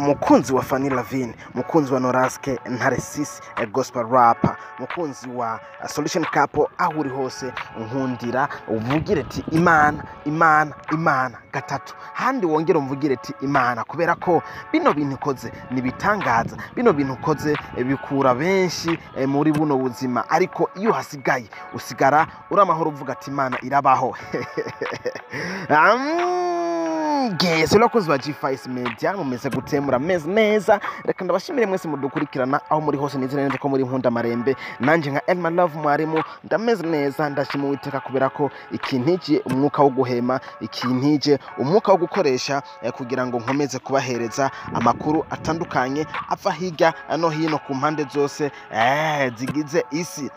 mukunzi wa Fanny Lavine, mukunzi wa NORASQUE Ntaresisi gospel rapper, mukunzi wa Solution Couple, aho uri hose nkundira uvugire ati Imana Imana Imana gatatu, handi wongera umvugire ati Imana, kubera ko bino bintu koze nibitangaza, bino bintu koze bikura benshi muri buno buzima, ariko iyo hasigaye usigara uramahoro uvuga ati Imana irabaho. Yes, urakoze wa G5 Media, mumeze gutemura meze neza. Reka ndabashimire mwese mudukurikirana aho muri hose, nizere neza ko muri nkunda marembe. Nanje nka Elma Love mwarimu ndameze neza, ndashima Uwiteka kubera ko ikintije umwuka wo guhema, ikintije umwuka wo gukoresha kugira ngo nkomeze kubahereza amakuru atandukanye ava hirya no hino ku mpande zose zigize isi.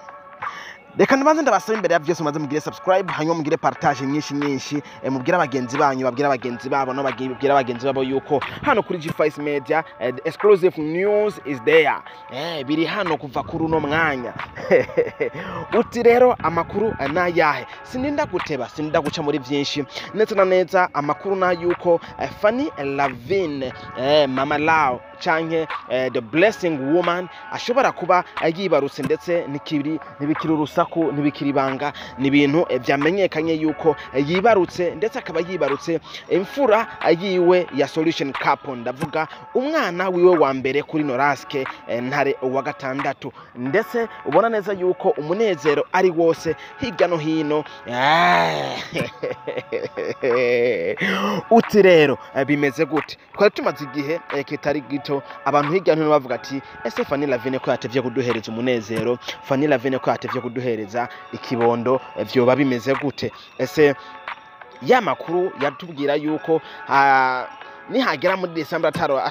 Reka ndabanze ndabasaba imbere ya byose maze mugire subscribe, hanyuma mugire partage nyinshi mubwira abagenzi banyu, babwira abagenzi babo no babwira abagenzi babo yuko hano kuri G5 Media the exclusive news is there. Biri hano kuva kuri uno mwanya. Uti rero amakuru nayahe, sininda guteba, sininda guca muri byinshi, ndetse na neza amakuru na yuko Fanny Lavine mama lao canke the blessing woman ashobora kuba yibarutse, ndetse ntibikiri urusaku, ntibikiri ibanga, ni ibintu byamenyekanye yuko yibarutse, ndetse akaba yibarutse imfura yiwe ya Solution Couple, ndavuga umwana wiwe wa mbere kuri NORASQUE ntare wa gatandatu, ndetse ubona neza yuko umunezero ari wose hirya no hino. Uti rero bimeze gute? Twari tumaze igihe kitari gito abantu hirya no hino bavuga ati ese Fanny Lavine ko yatevye kuduhereza umunezero, Fanny Lavine ko yatevye kuduhereza ikibondo, vyoba bimeze gute? Ese ya makuru yatubwira yuko nihagera muri December ataro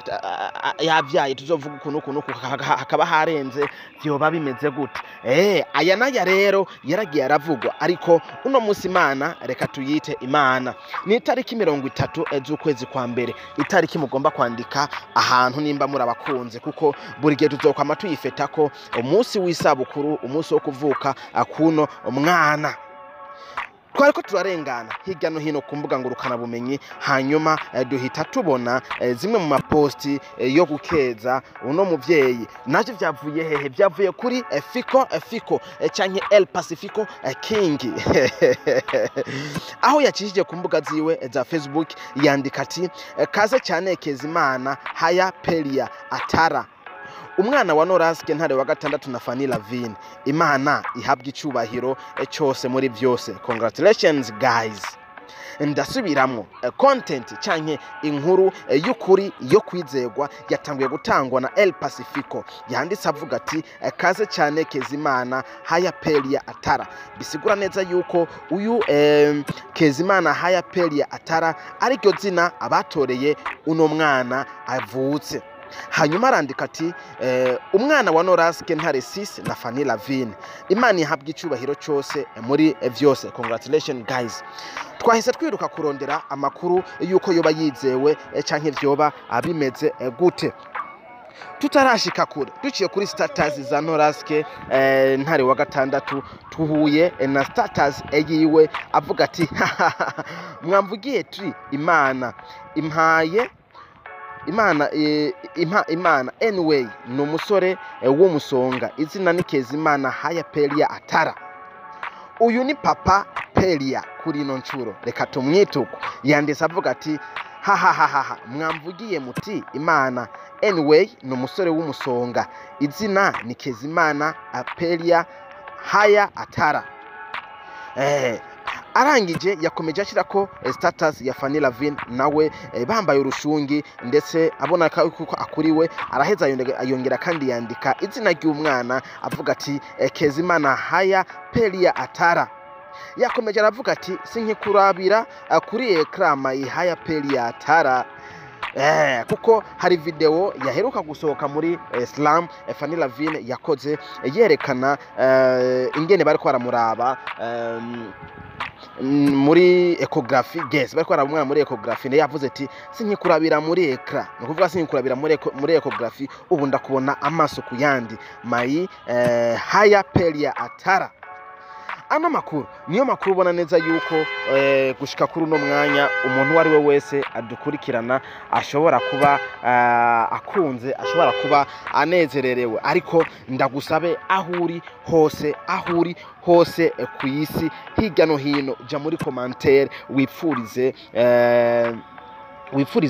yavyaye tuzovuga ukuntu hakaba harenze, vyoba bimeze gute? Aya naya rero yaragiye aravugwa, ariko uno musi Imana reka tuyite Imana. Ni itariki 30 z'ukwezi kwa mbere, itariki mugomba kwandika ahantu nimba muri abakunze, kuko buri gihe tuzokwama tuyifeta ko umunsi w'isabukuru, umunsi wo kuvuka akuno umwana. Twariko turarengana hirya no hino ku mbuga ngurukana bumenyi, hanyuma duhita tubona zimwe mu maposti yo gukeza uno muvyeyi. Naje vyavuye hehe? Vyavuye kuri Fico canke El Pacifico King aho yacishije ku mbuga ziwe za Facebook yandika ati kaze cyane Kezimana haya pelia atara, umwana wa NORASQUE ntare wa gatandatu na Fanny Lavine, Imana ihabwa icubahiro cyose muri byose. Congratulations guys. Ndasubiramwo content canke inkuru y'ukuri yo kwizegwa yatanguye gutangwa na El Pacifico, yanditse avuga ati kaze cyane Kezimana haya pelia atara. Bisigura neza yuko uyu Kezimana haya pelia atara ari ryo zina abatoreye uno mwana avutse. Hanyuma arandika ati umwana wa NORASQUE Ntaresisi na Fanny Lavine, Imana ihabwa icubahiro cyose muri byose. Congratulations guys. Twahise twiruka kurondera amakuru yuko yoba yizewe canke vyoba abimeze gute. Tutarashika kure, duciye kuri status za NORASQUE ntare wa gatandatu, tuhuye na status yiwe avuga ati mwamvugiye tri Imana impaye Imana anyway no musore w'umusonga, izina ni Kezimana haya pelia atara. Uyu ni papa pelia kuri ino ncuro, reka tumwituko. Yanditse avuga ati mwamvugiye muti Imana anyway no musore w'umusonga, izina ni Kezimana pelia haya atara. Arangije yakomeje ashira ko status ya Fanny Lavine nawe bambaye urushungi, ndetse abona kuko akuriwe, araheza ayongera kandi yandika izina ry'umwana avuga ati Kezimana haya pelia atara. Yakomeje aravuga ati sinkikurabira kuri ekrama haya pelia atara. Kuko hari video yaheruka gusohoka muri Islam Fanny Lavine yakoze yerekana ingene bari kwaramuraba muri ecography. Yes, bari kwaramumwana muri ecography, yavuze ati sinkikurabira muri ekra, no kuvuga sinkikurabira muri ecography, ubu ndakubona amaso ku yandi my haya pelia atara. ano makuru niyo makuru ubona neza yuko gushika kuri uno mwanya umuntu wari we wese adukurikirana ashobora kuba akunze, ashobora kuba anezererewe. Ariko ndagusabe aho uri hose ku isi hirya no hino, jya muri commentaire wipfurize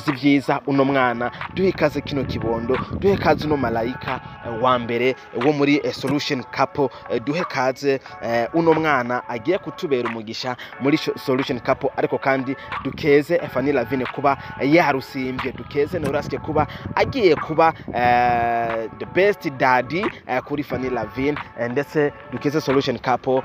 ibyiza uno mwana, duhe ikaze kino kibondo, duhe ikaze uno malayika wa mbere wo muri solution couple, duhe ikaze uno mwana agiye kutubera umugisha muri solution couple. Ariko kandi dukeze Fanny Lavine kuba yarusimbye, dukeze NORASQUE kuba agiye kuba the best daddy kuri Fanny Lavine, ndetse dukeze solution couple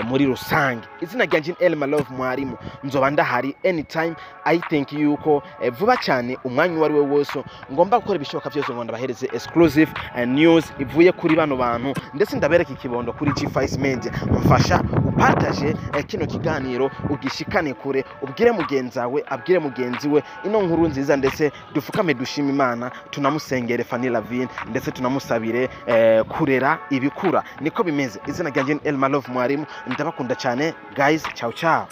muri rusange. Izina ryanje Elma Love Mwarimu, nzoba ndahari anytime. I think yuko vuba cyane umwanya wari we wose ngomba gukora ibishoboka byose ngo ndabahereze exclusive news ivuye kuri bano bantu, ndetse ndabereka ikibondo kuri G5 Media. Mfasha upartage kino kiganiro, ugishikane kure, ubwire mugenzawe, abwire mugenzi we ino nkuru nziza, ndetse dufukame dushima Imana, tunamusengere Fanny Lavine, ndetse tunamusabire kurera ibikura. Niko bimeze. Izina ryanje Elma Love Mwarimu, ndabakunda cyane guys. Ciao ciao.